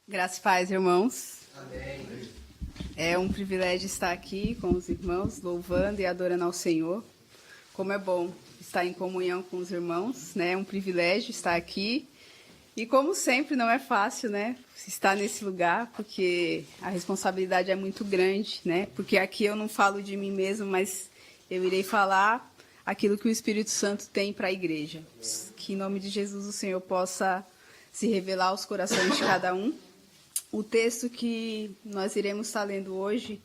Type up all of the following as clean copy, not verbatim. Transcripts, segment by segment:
Graças e paz, irmãos. Amém. É um privilégio estar aqui com os irmãos, louvando e adorando ao Senhor. Como é bom estar em comunhão com os irmãos, né? É um privilégio estar aqui. E como sempre, não é fácil, né? Estar nesse lugar, porque a responsabilidade é muito grande, né? Porque aqui eu não falo de mim mesmo, mas eu irei falar aquilo que o Espírito Santo tem para a igreja. Que em nome de Jesus o Senhor possa se revelar aos corações de cada um. O texto que nós iremos estar lendo hoje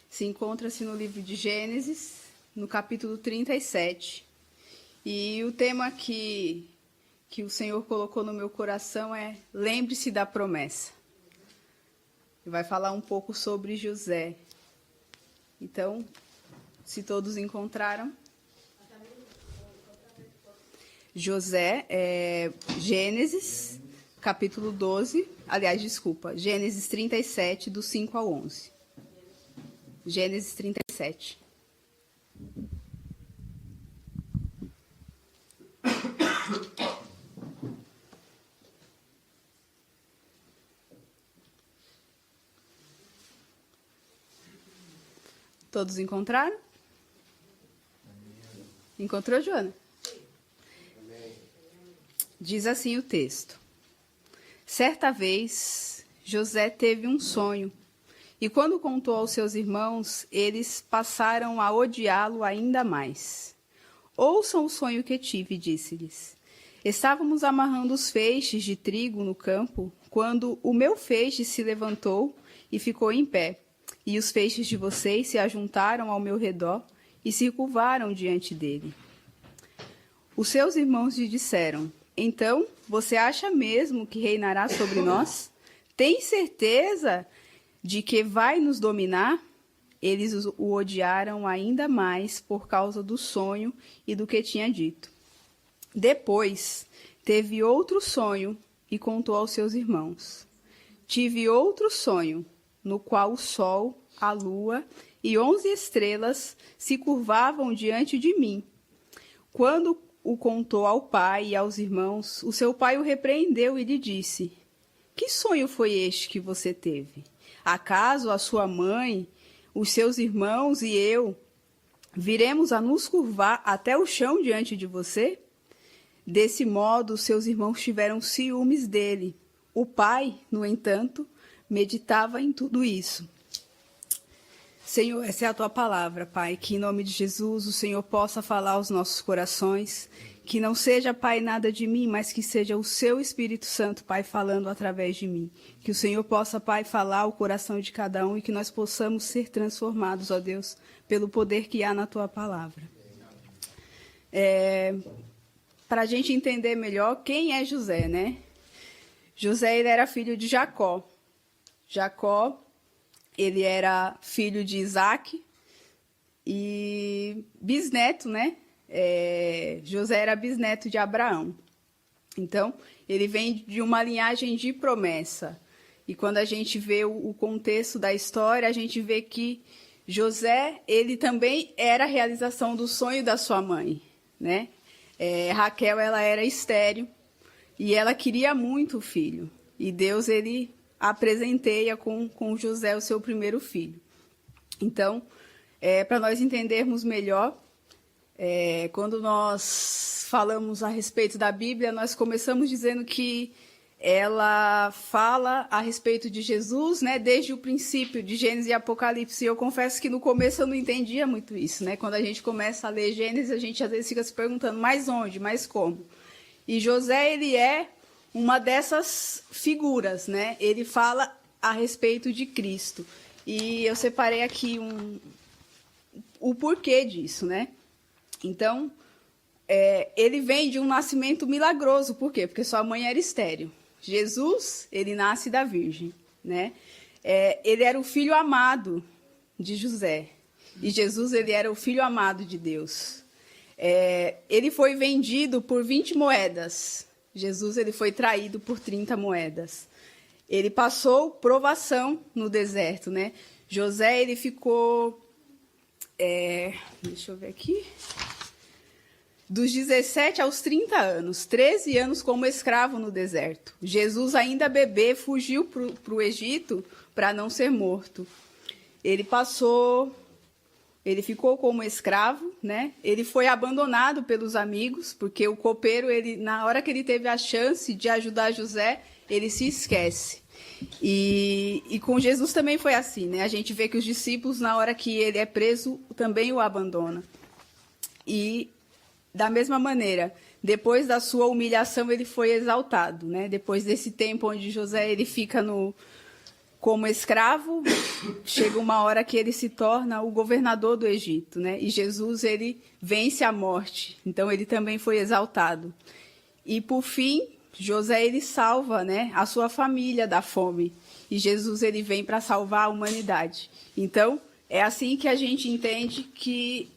se encontra-se no livro de Gênesis, no capítulo 37. E o tema que o Senhor colocou no meu coração é Lembre-se da promessa. E vai falar um pouco sobre José. Então, se todos encontraram. José, Gênesis, capítulo 12, Gênesis 37, do 5 ao 11. Gênesis 37. Todos encontraram? Encontrou, Joana? Diz assim o texto. Certa vez, José teve um sonho, e quando contou aos seus irmãos, eles passaram a odiá-lo ainda mais. Ouçam o sonho que tive, disse-lhes. Estávamos amarrando os feixes de trigo no campo, quando o meu feixe se levantou e ficou em pé, e os feixes de vocês se ajuntaram ao meu redor e se curvaram diante dele. Os seus irmãos lhe disseram, então, você acha mesmo que reinará sobre nós? Tem certeza de que vai nos dominar? Eles o odiaram ainda mais por causa do sonho e do que tinha dito. Depois, teve outro sonho e contou aos seus irmãos. Tive outro sonho, no qual o sol, a lua e 11 estrelas se curvavam diante de mim. Quando o contou ao pai e aos irmãos, o seu pai o repreendeu e lhe disse, que sonho foi este que você teve? Acaso a sua mãe, os seus irmãos e eu viremos a nos curvar até o chão diante de você? Desse modo, seus irmãos tiveram ciúmes dele. O pai, no entanto, meditava em tudo isso. Senhor, essa é a tua palavra, Pai, que em nome de Jesus o Senhor possa falar aos nossos corações, que não seja, Pai, nada de mim, mas que seja o seu Espírito Santo, Pai, falando através de mim. Que o Senhor possa, Pai, falar ao coração de cada um e que nós possamos ser transformados, ó Deus, pelo poder que há na tua palavra. Para a gente entender melhor quem é José, né? José, ele era filho de Jacó. Jacó, ele era filho de Isaac e bisneto, né? José era bisneto de Abraão. Então, ele vem de uma linhagem de promessa. E quando a gente vê o contexto da história, a gente vê que José, ele também era a realização do sonho da sua mãe, né? Raquel, ela era estéril e ela queria muito o filho. E Deus, ele apresenteia com José o seu primeiro filho. Então, para nós entendermos melhor, quando nós falamos a respeito da Bíblia, nós começamos dizendo que ela fala a respeito de Jesus, né, desde o princípio de Gênesis e Apocalipse. E eu confesso que no começo eu não entendia muito isso, né? Quando a gente começa a ler Gênesis, a gente às vezes fica se perguntando, mais onde, mais como? E José, ele é uma dessas figuras, né? Ele fala a respeito de Cristo. E eu separei aqui o porquê disso, né? Então, ele vem de um nascimento milagroso. Por quê? Porque sua mãe era estéril. Jesus, ele nasce da Virgem, né? Ele era o filho amado de José. E Jesus, ele era o filho amado de Deus. Ele foi vendido por 20 moedas. Jesus, ele foi traído por 30 moedas. Ele passou provação no deserto, né? José, ele ficou... deixa eu ver aqui. dos 17 aos 30 anos, 13 anos como escravo no deserto. Jesus, ainda bebê, fugiu para o Egito para não ser morto. Ele ficou como escravo, né? Ele foi abandonado pelos amigos, porque o copeiro, na hora que ele teve a chance de ajudar José, ele se esquece. E com Jesus também foi assim, né? A gente vê que os discípulos, na hora que ele é preso, também o abandonam. E, da mesma maneira, depois da sua humilhação, ele foi exaltado, né? Depois desse tempo onde José ele fica como escravo, chega uma hora que ele se torna o governador do Egito, né? E Jesus, ele vence a morte, então ele também foi exaltado. E, por fim, José, ele salva, né, a sua família da fome. E Jesus, ele vem para salvar a humanidade. Então, é assim que a gente entende que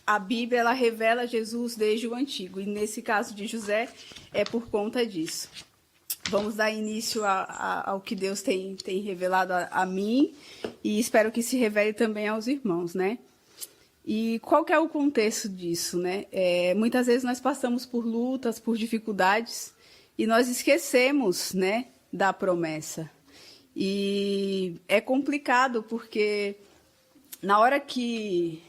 a Bíblia, ela revela Jesus desde o Antigo. E, nesse caso de José, é por conta disso. Vamos dar início ao que Deus tem revelado a mim e espero que se revele também aos irmãos, né? E qual que é o contexto disso, né? Muitas vezes nós passamos por lutas, por dificuldades e nós esquecemos, né, da promessa. E é complicado porque na hora que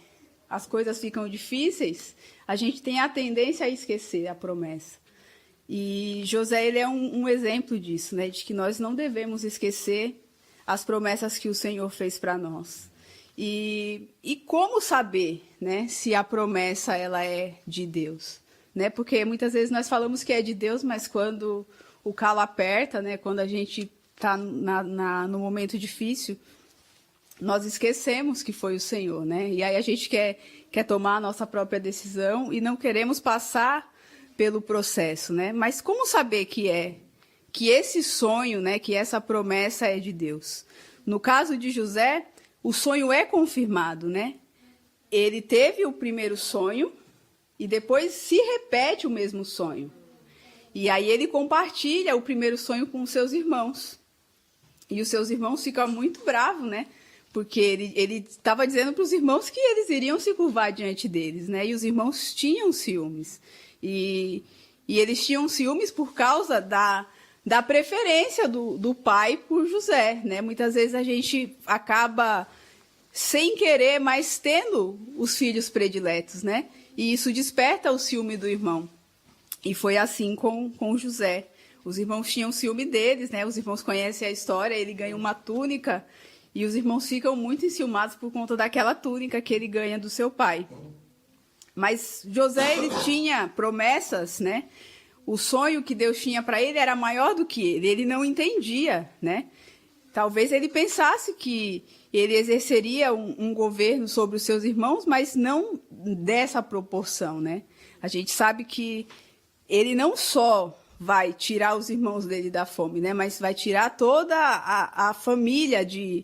as coisas ficam difíceis, a gente tem a tendência a esquecer a promessa. E José, ele é um exemplo disso, né? De que nós não devemos esquecer as promessas que o Senhor fez para nós. E como saber, né, se a promessa ela é de Deus? Né? Porque muitas vezes nós falamos que é de Deus, mas quando o calo aperta, né, quando a gente está no momento difícil, nós esquecemos que foi o Senhor, né? E aí a gente quer tomar a nossa própria decisão e não queremos passar pelo processo, né? Mas como saber que esse sonho, né, que essa promessa é de Deus? No caso de José, o sonho é confirmado, né? Ele teve o primeiro sonho e depois se repete o mesmo sonho. E aí ele compartilha o primeiro sonho com os seus irmãos. E os seus irmãos ficam muito bravos, né? Porque ele estava dizendo para os irmãos que eles iriam se curvar diante deles, né? E os irmãos tinham ciúmes. E eles tinham ciúmes por causa da preferência do pai por José, né? Muitas vezes a gente acaba, sem querer, mas tendo os filhos prediletos, né? E isso desperta o ciúme do irmão. E foi assim com José. Os irmãos tinham ciúme deles, né? Os irmãos conhecem a história, ele ganha uma túnica e os irmãos ficam muito enciumados por conta daquela túnica que ele ganha do seu pai. Mas José, ele tinha promessas, né? O sonho que Deus tinha para ele era maior do que ele não entendia, né? Talvez ele pensasse que ele exerceria um governo sobre os seus irmãos, mas não dessa proporção, né? A gente sabe que ele não só vai tirar os irmãos dele da fome, né? Mas vai tirar toda a família de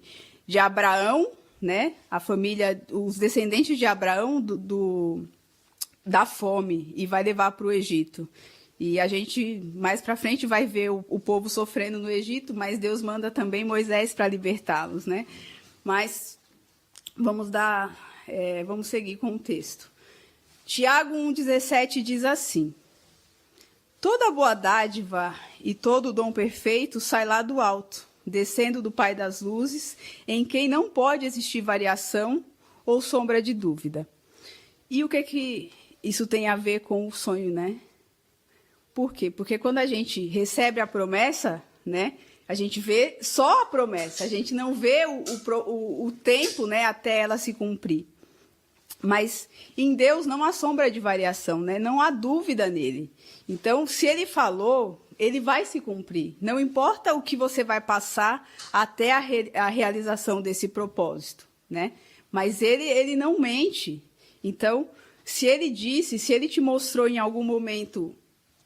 Abraão, né? A família, os descendentes de Abraão da fome e vai levar para o Egito. E a gente, mais para frente, vai ver o povo sofrendo no Egito, mas Deus manda também Moisés para libertá-los, né? Mas vamos seguir com o texto. Tiago 1,17 diz assim: toda boa dádiva e todo dom perfeito sai lá do alto, descendo do Pai das luzes, em quem não pode existir variação ou sombra de dúvida. E o que isso tem a ver com o sonho, né? Por quê? Porque quando a gente recebe a promessa, né, a gente vê só a promessa, a gente não vê o tempo, né, até ela se cumprir. Mas em Deus não há sombra de variação, né? Não há dúvida nele. Então, se ele falou, ele vai se cumprir. Não importa o que você vai passar até a realização desse propósito, né? Mas ele não mente. Então, se ele disse, se ele te mostrou em algum momento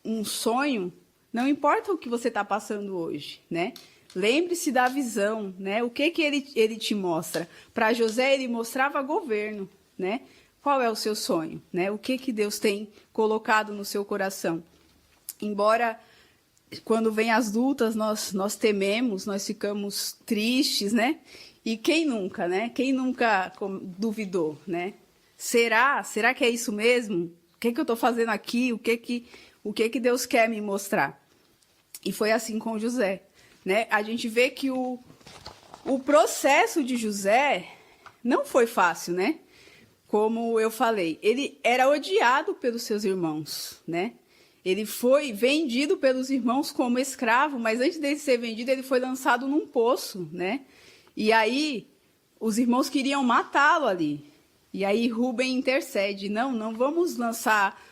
um sonho, não importa o que você está passando hoje, né? Lembre-se da visão, né? O que ele te mostra? Para José, ele mostrava governo, né? Qual é o seu sonho, né? O que Deus tem colocado no seu coração? Embora, quando vem as lutas, nós tememos, nós ficamos tristes, né? E quem nunca, né? Quem nunca duvidou, né? Será que é isso mesmo? que eu estou fazendo aqui? O que Deus quer me mostrar? E foi assim com José, né? A gente vê que o processo de José não foi fácil, né? Como eu falei, ele era odiado pelos seus irmãos, né? Ele foi vendido pelos irmãos como escravo, mas antes dele ser vendido, ele foi lançado num poço, né? E aí, os irmãos queriam matá-lo ali. E aí, Rúben intercede. Não vamos lançar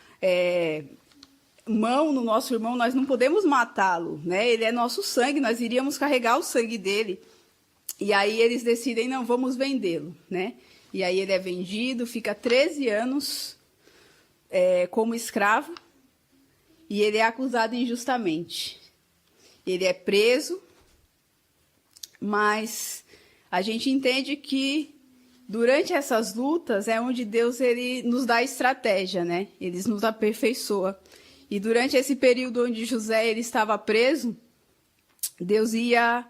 mão no nosso irmão, nós não podemos matá-lo, né? Ele é nosso sangue, nós iríamos carregar o sangue dele. E aí, eles decidem, não, vamos vendê-lo, né? E aí ele é vendido, fica 13 anos como escravo e ele é acusado injustamente. Ele é preso, mas a gente entende que durante essas lutas é onde Deus ele nos dá estratégia, né? Ele nos aperfeiçoa. E durante esse período onde José ele estava preso, Deus ia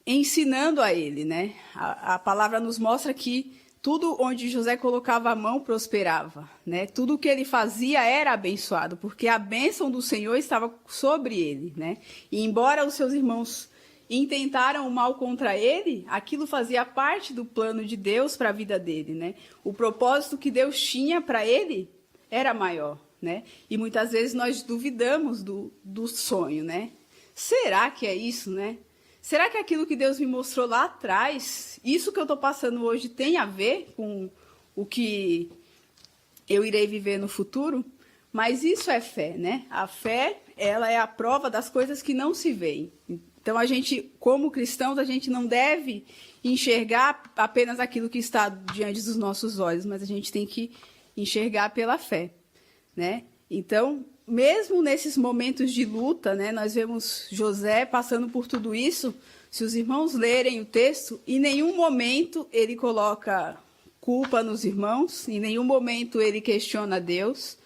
ensinando a ele, né? A palavra nos mostra que tudo onde José colocava a mão prosperava, né? Tudo que ele fazia era abençoado, porque a bênção do Senhor estava sobre ele, né? E embora os seus irmãos intentaram o mal contra ele, aquilo fazia parte do plano de Deus para a vida dele, né? O propósito que Deus tinha para ele era maior, né? E muitas vezes nós duvidamos do sonho, né? Será que é isso, né? Será que aquilo que Deus me mostrou lá atrás, isso que eu estou passando hoje, tem a ver com o que eu irei viver no futuro? Mas isso é fé, né? A fé, ela é a prova das coisas que não se veem. Então, a gente, como cristãos, a gente não deve enxergar apenas aquilo que está diante dos nossos olhos, mas a gente tem que enxergar pela fé, né? Então, mesmo nesses momentos de luta, né, nós vemos José passando por tudo isso. Se os irmãos lerem o texto, em nenhum momento ele coloca culpa nos irmãos, em nenhum momento ele questiona Deus.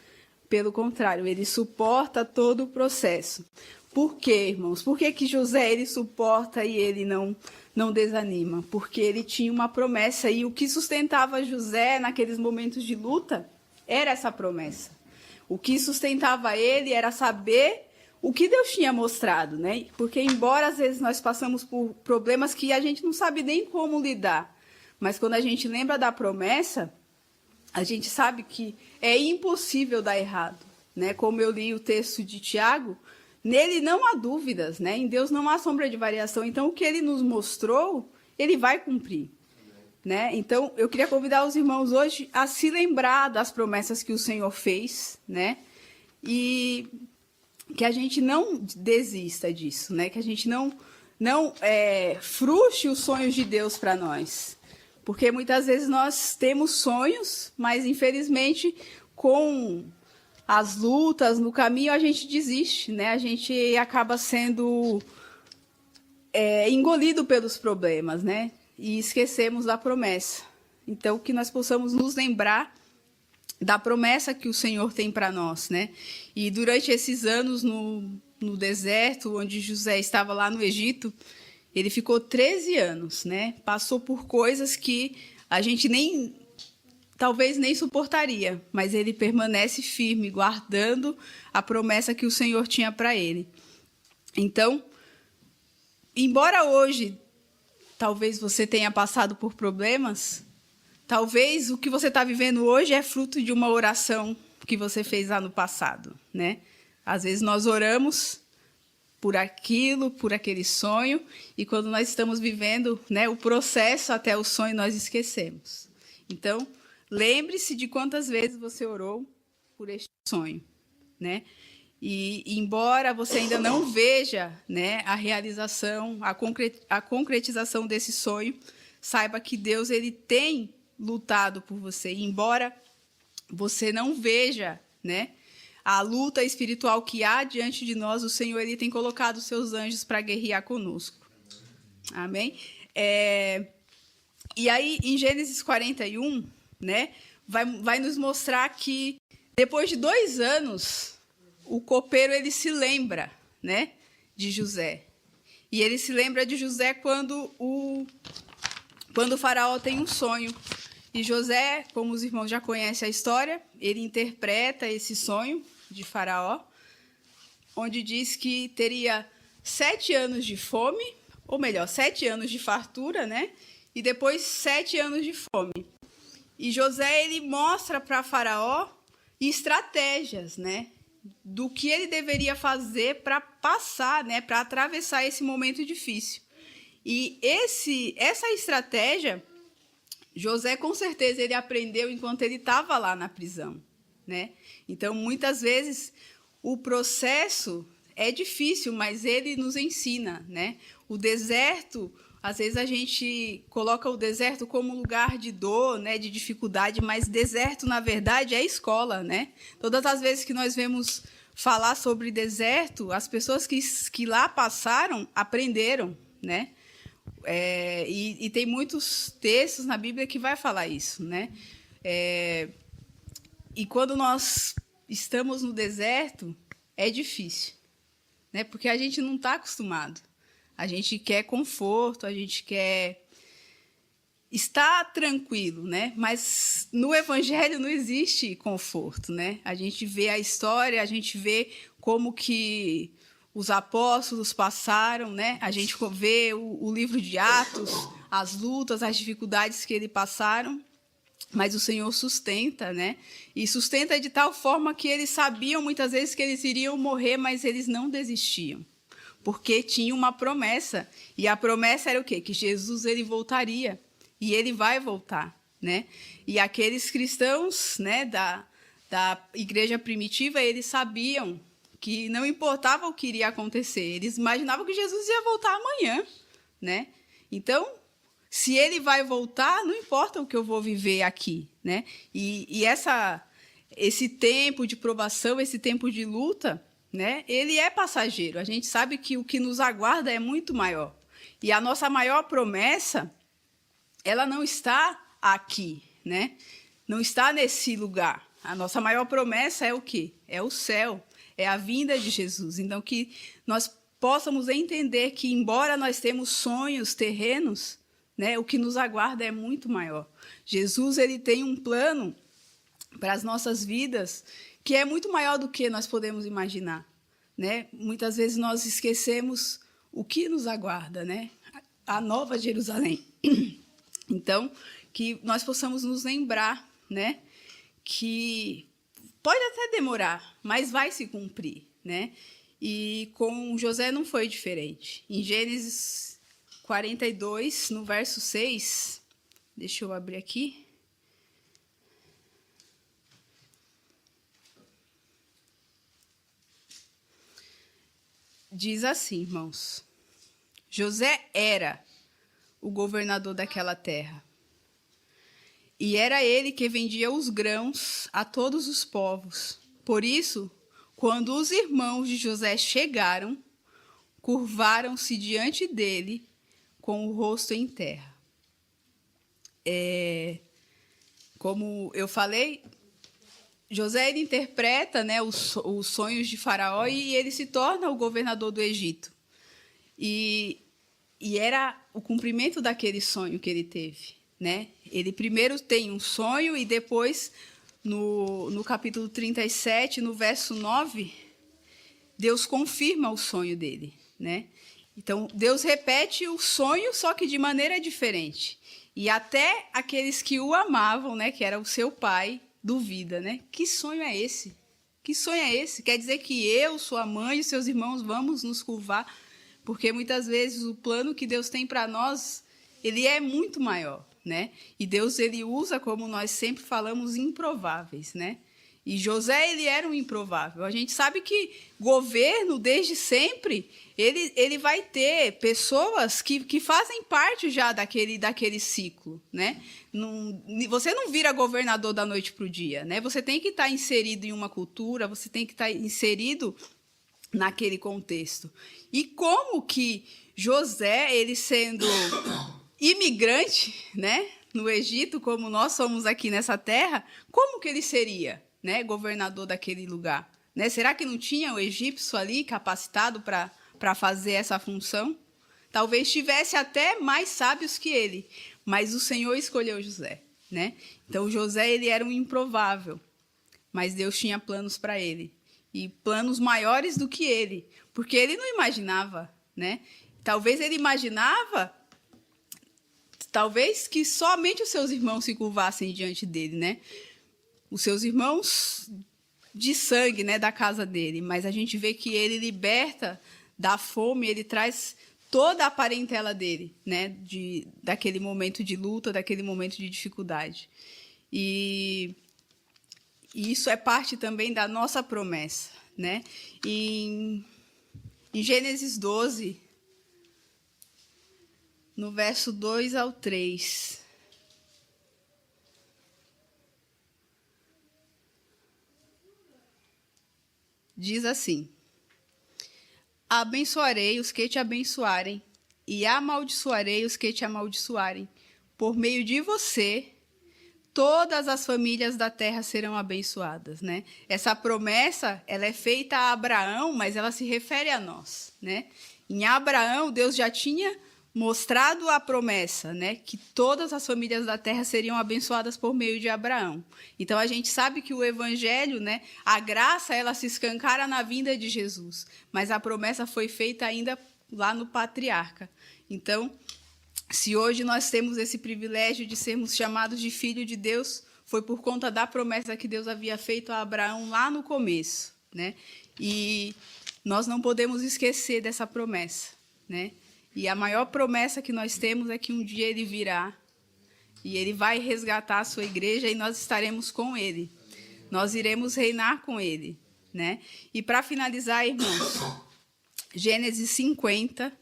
Pelo contrário, ele suporta todo o processo. Por quê, irmãos? Por que José ele suporta e ele não desanima? Porque ele tinha uma promessa e o que sustentava José naqueles momentos de luta era essa promessa. O que sustentava ele era saber o que Deus tinha mostrado, né? Porque embora às vezes nós passamos por problemas que a gente não sabe nem como lidar, mas quando a gente lembra da promessa, a gente sabe que é impossível dar errado, né? Como eu li o texto de Tiago, nele não há dúvidas, né? Em Deus não há sombra de variação. Então, o que ele nos mostrou, ele vai cumprir. Né? Então, eu queria convidar os irmãos hoje a se lembrar das promessas que o Senhor fez, né? E que a gente não desista disso, né? Que a gente não frustre os sonhos de Deus para nós. Porque muitas vezes nós temos sonhos, mas infelizmente com as lutas no caminho a gente desiste, né? A gente acaba sendo engolido pelos problemas, né? E esquecemos da promessa. Então, que nós possamos nos lembrar da promessa que o Senhor tem para nós, né? E durante esses anos no deserto, onde José estava lá no Egito, ele ficou 13 anos, né? Passou por coisas que a gente talvez nem suportaria, mas ele permanece firme, guardando a promessa que o Senhor tinha para ele. Então, embora hoje talvez você tenha passado por problemas, talvez o que você está vivendo hoje é fruto de uma oração que você fez lá no passado, né? Às vezes nós oramos por aquilo, por aquele sonho, e quando nós estamos vivendo, né, o processo até o sonho, nós esquecemos. Então, lembre-se de quantas vezes você orou por este sonho, né? E embora você ainda não veja, né, a realização, a concretização desse sonho, saiba que Deus ele tem lutado por você. E embora você não veja, né, a luta espiritual que há diante de nós, o Senhor ele tem colocado os seus anjos para guerrear conosco. Amém? E aí, em Gênesis 41, né, vai nos mostrar que depois de 2 anos... o copeiro ele se lembra, né, de José. E ele se lembra de José quando o faraó tem um sonho E José, como os irmãos já conhecem a história, ele interpreta esse sonho de Faraó, onde diz que teria 7 anos de fome, ou melhor, 7 anos de fartura, né? E depois 7 anos de fome. E José, ele mostra para Faraó estratégias, né? Do que ele deveria fazer para passar, né? Para atravessar esse momento difícil. E essa estratégia, José, com certeza, ele aprendeu enquanto ele estava lá na prisão, né? Então, muitas vezes, o processo é difícil, mas ele nos ensina, né? O deserto, às vezes a gente coloca o deserto como lugar de dor, né? De dificuldade, mas deserto, na verdade, é escola, né? Todas as vezes que nós vemos falar sobre deserto, as pessoas que lá passaram aprenderam, né? E tem muitos textos na Bíblia que vai falar isso, né? E quando nós estamos no deserto, é difícil, né? Porque a gente não está acostumado. A gente quer conforto, a gente quer estar tranquilo, né? Mas no Evangelho não existe conforto, né? A gente vê a história, a gente vê como que os apóstolos passaram, né? A gente vê o livro de Atos, as lutas, as dificuldades que eles passaram, mas o Senhor sustenta, né? E sustenta de tal forma que eles sabiam muitas vezes que eles iriam morrer, mas eles não desistiam, porque tinha uma promessa, e a promessa era o quê? Que Jesus, ele voltaria, e ele vai voltar, né? E aqueles cristãos, né, da igreja primitiva, eles sabiam que não importava o que iria acontecer, eles imaginavam que Jesus ia voltar amanhã, né? Então, se ele vai voltar, não importa o que eu vou viver aqui, né? E esse tempo de provação, esse tempo de luta, né, ele é passageiro. A gente sabe que o que nos aguarda é muito maior. E a nossa maior promessa, ela não está aqui, né? Não está nesse lugar. A nossa maior promessa é o quê? É o céu, é a vinda de Jesus. Então, que nós possamos entender que, embora nós temos sonhos terrenos, né, o que nos aguarda é muito maior. Jesus, ele tem um plano para as nossas vidas que é muito maior do que nós podemos imaginar, né? Muitas vezes nós esquecemos o que nos aguarda, né? A nova Jerusalém. Então, que nós possamos nos lembrar, né, que pode até demorar, mas vai se cumprir, né? E com José não foi diferente. Em Gênesis 42, no verso 6, deixa eu abrir aqui. Diz assim, irmãos: José era o governador daquela terra, e era ele que vendia os grãos a todos os povos. Por isso, quando os irmãos de José chegaram, curvaram-se diante dele com o rosto em terra. Como eu falei, José, ele interpreta, né, os sonhos de Faraó, e ele se torna o governador do Egito. E era o cumprimento daquele sonho que ele teve, né? Ele primeiro tem um sonho e depois, no capítulo 37, no verso 9, Deus confirma o sonho dele, né? Então, Deus repete o sonho, só que de maneira diferente. E até aqueles que o amavam, né, que era o seu pai, duvida, né? Que sonho é esse? Que sonho é esse? Quer dizer que eu, sua mãe e seus irmãos vamos nos curvar? Porque muitas vezes o plano que Deus tem para nós, ele é muito maior, né? E Deus, ele usa, como nós sempre falamos, improváveis, né? E José, ele era um improvável. A gente sabe que governo, desde sempre, ele vai ter pessoas que fazem parte já daquele ciclo, né? Você não vira governador da noite para o dia, né? Você tem que estar inserido em uma cultura, você tem que estar inserido naquele contexto. E como que José, ele sendo imigrante, né, no Egito, como nós somos aqui nessa terra, como que ele seria, né, governador daquele lugar? Né? Será que não tinha o egípcio ali capacitado para fazer essa função? Talvez tivesse até mais sábios que ele, mas o Senhor escolheu José. né? Então José, ele era um improvável, mas Deus tinha planos para ele, e planos maiores do que ele, porque ele não imaginava, né? Talvez ele imaginava, talvez que somente os seus irmãos se curvassem diante dele, né? Os seus irmãos de sangue, né, da casa dele, mas a gente vê que ele liberta da fome, ele traz toda a parentela dele, né, daquele momento de luta, daquele momento de dificuldade. E isso é parte também da nossa promessa, né? Em Gênesis 12, no verso 2 ao 3, diz assim: abençoarei os que te abençoarem, e amaldiçoarei os que te amaldiçoarem. Por meio de você, todas as famílias da terra serão abençoadas, né? Essa promessa, ela é feita a Abraão, mas ela se refere a nós, né? Em Abraão, Deus já tinha mostrado a promessa, né, que todas as famílias da terra seriam abençoadas por meio de Abraão. Então a gente sabe que o evangelho, né, a graça, ela se escancara na vinda de Jesus, mas a promessa foi feita ainda lá no patriarca. Então, se hoje nós temos esse privilégio de sermos chamados de filho de Deus, foi por conta da promessa que Deus havia feito a Abraão lá no começo, né? E nós não podemos esquecer dessa promessa, né? E a maior promessa que nós temos é que um dia ele virá e ele vai resgatar a sua igreja e nós estaremos com ele. Nós iremos reinar com ele, né? E para finalizar, irmãos, Gênesis 50,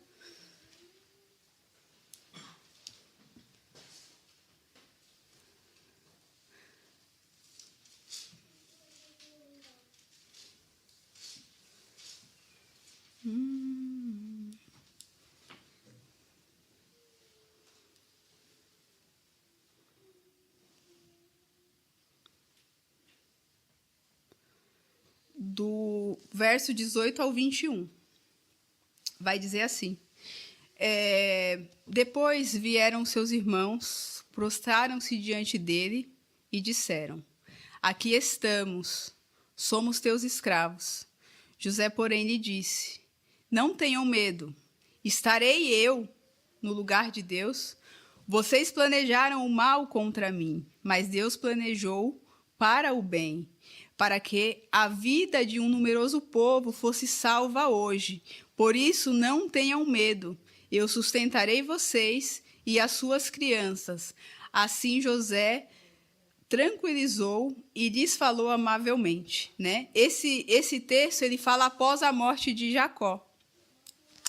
do verso 18 ao 21. Vai dizer assim: depois vieram seus irmãos, prostraram-se diante dele e disseram: aqui estamos, somos teus escravos. José, porém, lhe disse: não tenham medo, estarei eu no lugar de Deus? Vocês planejaram o mal contra mim, mas Deus planejou para o bem, para que a vida de um numeroso povo fosse salva hoje. Por isso, não tenham medo. Eu sustentarei vocês e as suas crianças. Assim, José tranquilizou e lhes falou amavelmente, né? Esse texto, ele fala após a morte de Jacó.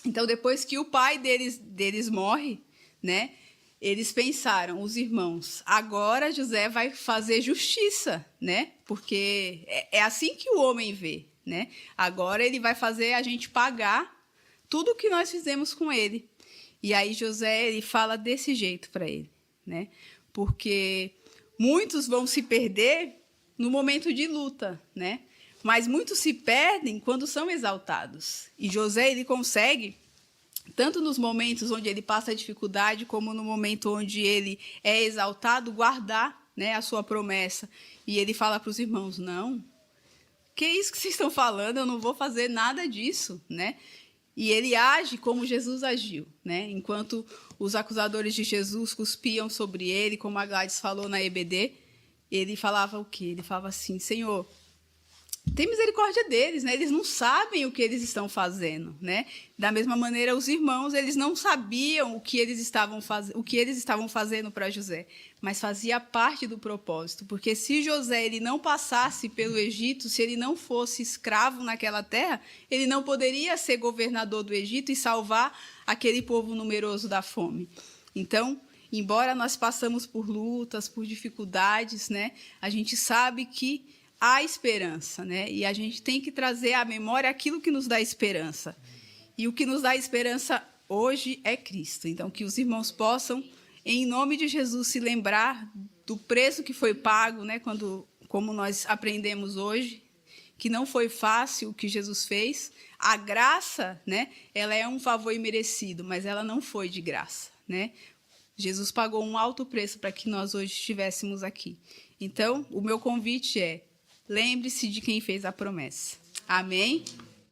Então, depois que o pai deles morre, né? Eles pensaram, os irmãos, agora José vai fazer justiça, né? Porque é assim que o homem vê, né? Agora ele vai fazer a gente pagar tudo o que nós fizemos com ele. E aí José, ele fala desse jeito para ele, né? Porque muitos vão se perder no momento de luta, né? Mas muitos se perdem quando são exaltados. E José, ele consegue, tanto nos momentos onde ele passa dificuldade, como no momento onde ele é exaltado, guardar, né, a sua promessa. E ele fala para os irmãos: não, que é isso que vocês estão falando? Eu não vou fazer nada disso, né? E ele age como Jesus agiu, né? Enquanto os acusadores de Jesus cuspiam sobre ele, como a Gladys falou na EBD, ele falava o quê? Ele falava assim: Senhor, tem misericórdia deles, né? Eles não sabem o que eles estão fazendo, né? Da mesma maneira, os irmãos, eles não sabiam o que eles estavam fazendo para José, mas fazia parte do propósito, porque se José ele não passasse pelo Egito, se ele não fosse escravo naquela terra, ele não poderia ser governador do Egito e salvar aquele povo numeroso da fome. Então, embora nós passamos por lutas, por dificuldades, né? A gente sabe que há esperança, né? E a gente tem que trazer à memória aquilo que nos dá esperança. E o que nos dá esperança hoje é Cristo. Então, que os irmãos possam, em nome de Jesus, se lembrar do preço que foi pago, né? Como nós aprendemos hoje, que não foi fácil o que Jesus fez. A graça, né? Ela é um favor imerecido, mas ela não foi de graça, né? Jesus pagou um alto preço para que nós hoje estivéssemos aqui. Então, o meu convite é: lembre-se de quem fez a promessa. Amém?